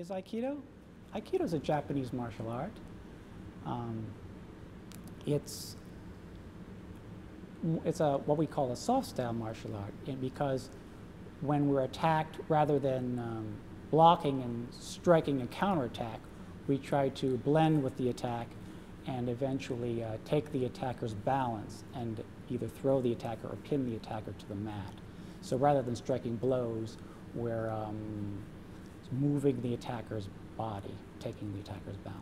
is Aikido? Aikido is a Japanese martial art. It's what we call a soft style martial art, because when we're attacked, rather than blocking and striking a counterattack, we try to blend with the attack and eventually take the attacker's balance and either throw the attacker or pin the attacker to the mat. So rather than striking blows, we're moving the attacker's body, taking the attacker's balance.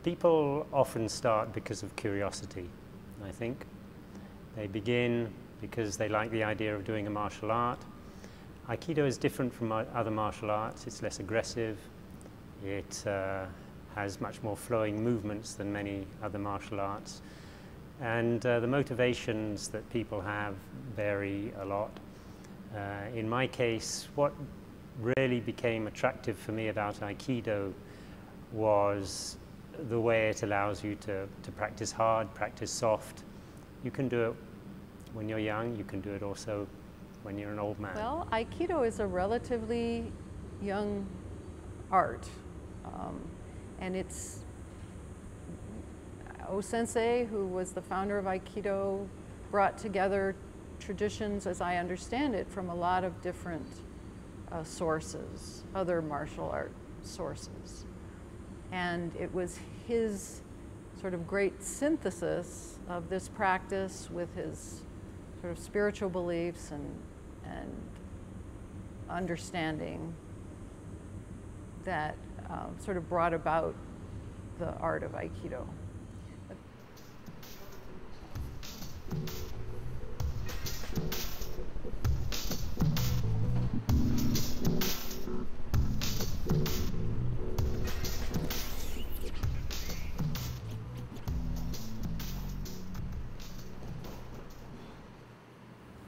People often start because of curiosity, I think. They begin because they like the idea of doing a martial art. Aikido is different from other martial arts. It's less aggressive. It has much more flowing movements than many other martial arts. And the motivations that people have vary a lot. In my case, what really became attractive for me about Aikido was the way it allows you to practice hard, practice soft. You can do it when you're young, you can do it also when you're an old man. Well, Aikido is a relatively young art. And it's O-sensei, who was the founder of Aikido, brought together traditions, as I understand it, from a lot of different sources, other martial art sources. And it was his sort of great synthesis of this practice with his sort of spiritual beliefs and understanding that sort of brought about the art of Aikido.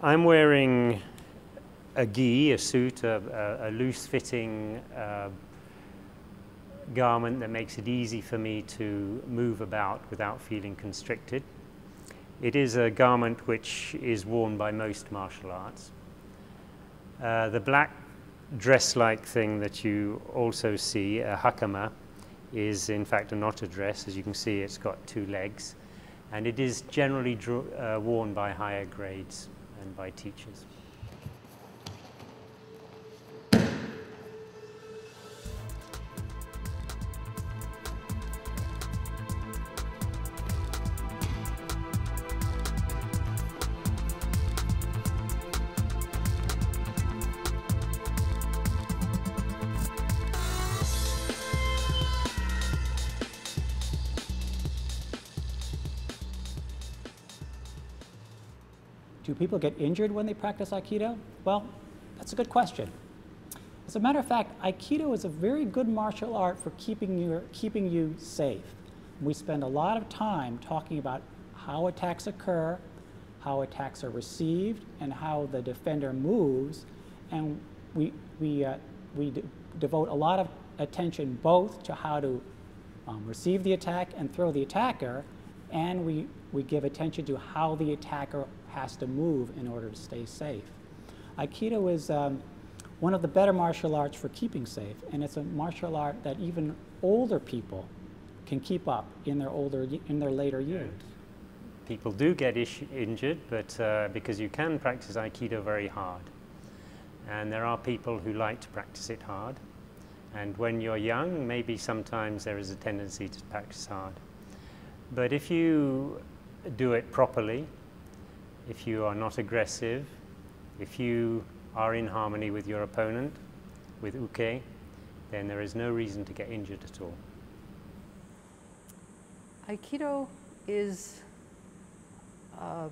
I'm wearing a gi, a suit, a loose-fitting garment that makes it easy for me to move about without feeling constricted. It is a garment which is worn by most martial arts. The black dress-like thing that you also see, a hakama, is in fact not a dress. As you can see, it's got two legs, and it is generally worn by higher grades and by teachers. Do people get injured when they practice Aikido? Well, that's a good question. As a matter of fact, Aikido is a very good martial art for keeping you safe. We spend a lot of time talking about how attacks occur, how attacks are received, and how the defender moves. And we devote a lot of attention both to how to receive the attack and throw the attacker, and we give attention to how the attacker has to move in order to stay safe. Aikido is one of the better martial arts for keeping safe, and it's a martial art that even older people can keep up in their later years. People do get injured, but because you can practice Aikido very hard. And there are people who like to practice it hard. And when you're young, maybe sometimes there is a tendency to practice hard. But if you do it properly, if you are not aggressive, if you are in harmony with your opponent, with uke, then there is no reason to get injured at all. Aikido is a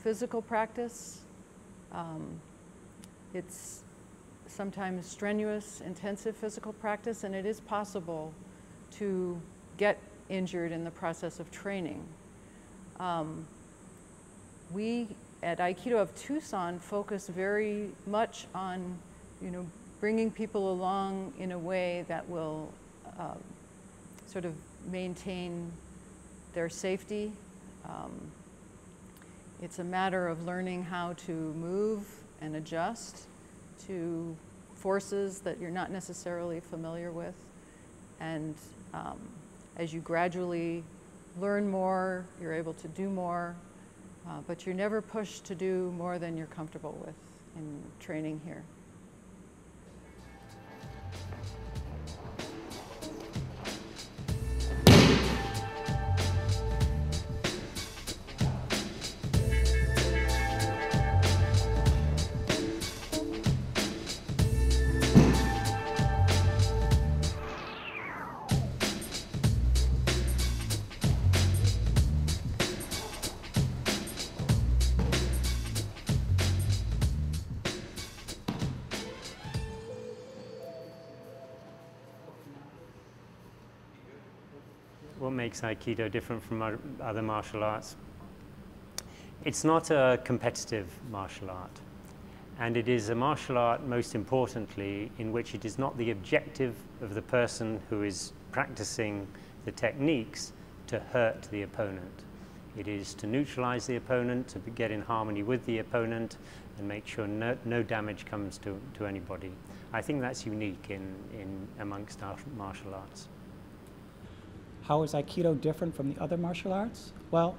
physical practice. It's sometimes strenuous, intensive physical practice, and it is possible to get injured in the process of training. We at Aikido of Tucson focus very much on, bringing people along in a way that will sort of maintain their safety. It's a matter of learning how to move and adjust to forces that you're not necessarily familiar with. And as you gradually learn more, you're able to do more, but you're never pushed to do more than you're comfortable with in training here. What makes Aikido different from other martial arts? It's not a competitive martial art, and it is a martial art, most importantly, in which it is not the objective of the person who is practicing the techniques to hurt the opponent. It is to neutralize the opponent, to get in harmony with the opponent, and make sure no damage comes to anybody. I think that's unique amongst our martial arts. How is Aikido different from the other martial arts? Well,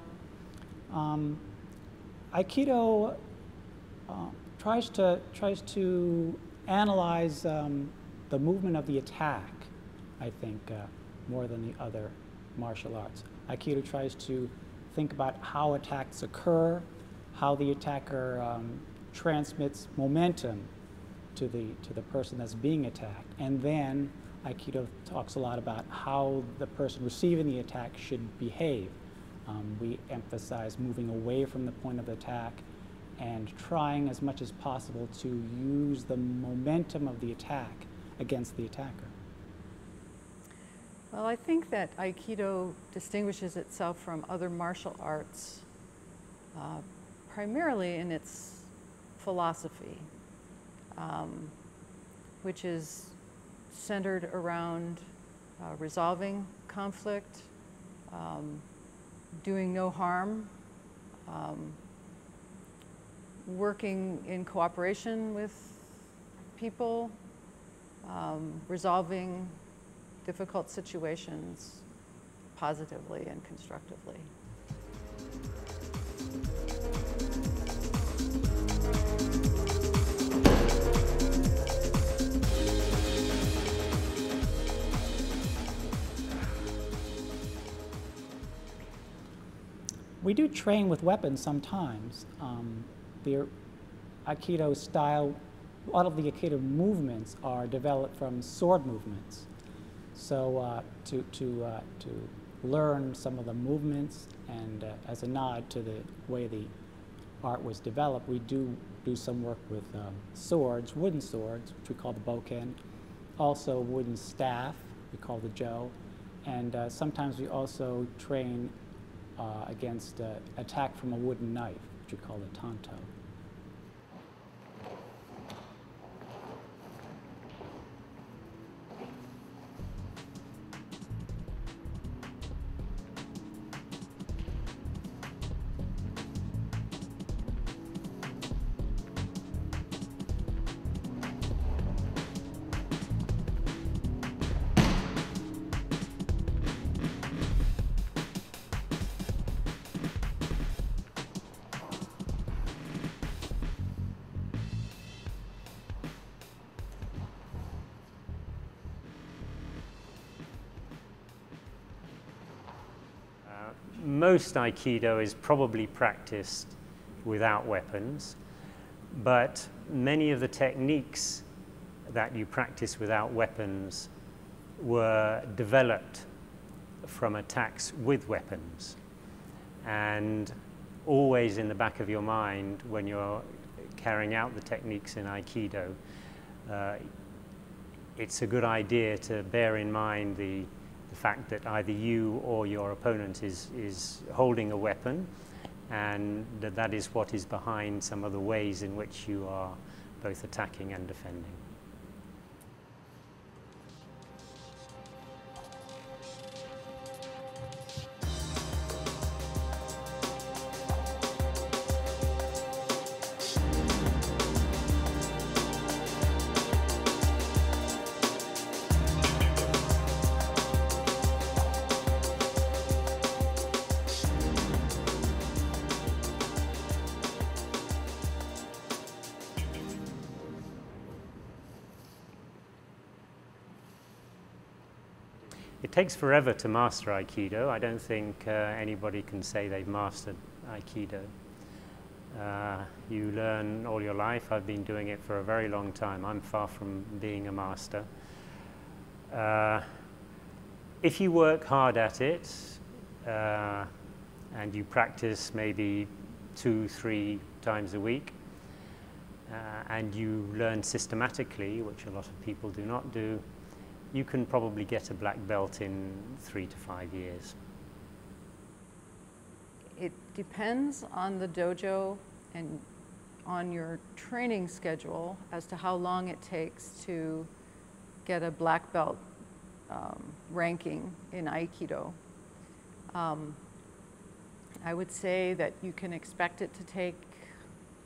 Aikido tries to analyze the movement of the attack, I think, more than the other martial arts. Aikido tries to think about how attacks occur, how the attacker transmits momentum to the person that's being attacked, and then Aikido talks a lot about how the person receiving the attack should behave. We emphasize moving away from the point of attack and trying as much as possible to use the momentum of the attack against the attacker. Well, I think that Aikido distinguishes itself from other martial arts primarily in its philosophy, which is centered around resolving conflict, doing no harm, working in cooperation with people, resolving difficult situations positively and constructively. We do train with weapons sometimes. The Aikido style, a lot of the Aikido movements are developed from sword movements. So to learn some of the movements and as a nod to the way the art was developed, we do some work with swords, wooden swords, which we call the boken, also wooden staff, we call the jo, and sometimes we also train against attack from a wooden knife, which we call the tanto. most Aikido is probably practiced without weapons, but many of the techniques that you practice without weapons were developed from attacks with weapons. And always in the back of your mind when you're carrying out the techniques in Aikido, it's a good idea to bear in mind the fact that either you or your opponent is holding a weapon, and that is what is behind some of the ways in which you are both attacking and defending. It takes forever to master Aikido. I don't think anybody can say they've mastered Aikido. You learn all your life. I've been doing it for a very long time. I'm far from being a master. If you work hard at it and you practice maybe 2-3 times a week, and you learn systematically, which a lot of people do not do, you can probably get a black belt in 3 to 5 years. It depends on the dojo and on your training schedule as to how long it takes to get a black belt ranking in Aikido. I would say that you can expect it to take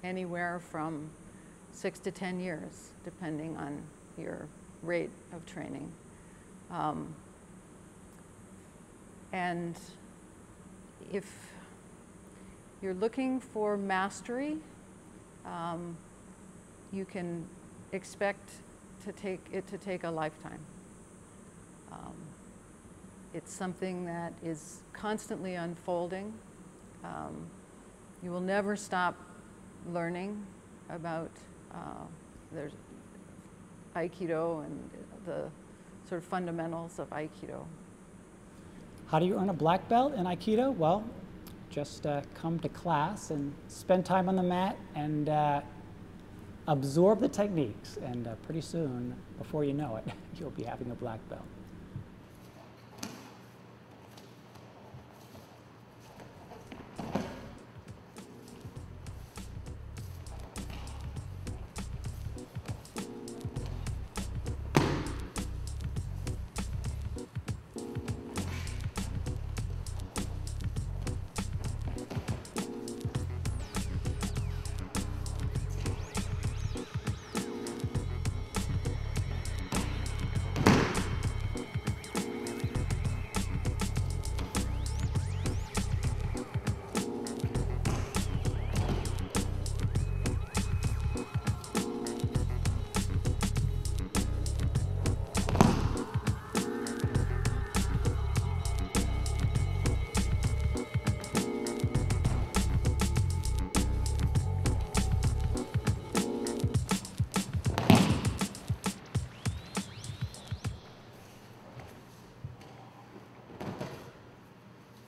anywhere from 6 to 10 years, depending on your rate of training. And if you're looking for mastery, you can expect it to take a lifetime. It's something that is constantly unfolding. You will never stop learning about there's Aikido and the sort of fundamentals of Aikido. How do you earn a black belt in Aikido? Well, just come to class and spend time on the mat and absorb the techniques, and pretty soon, before you know it, you'll be having a black belt.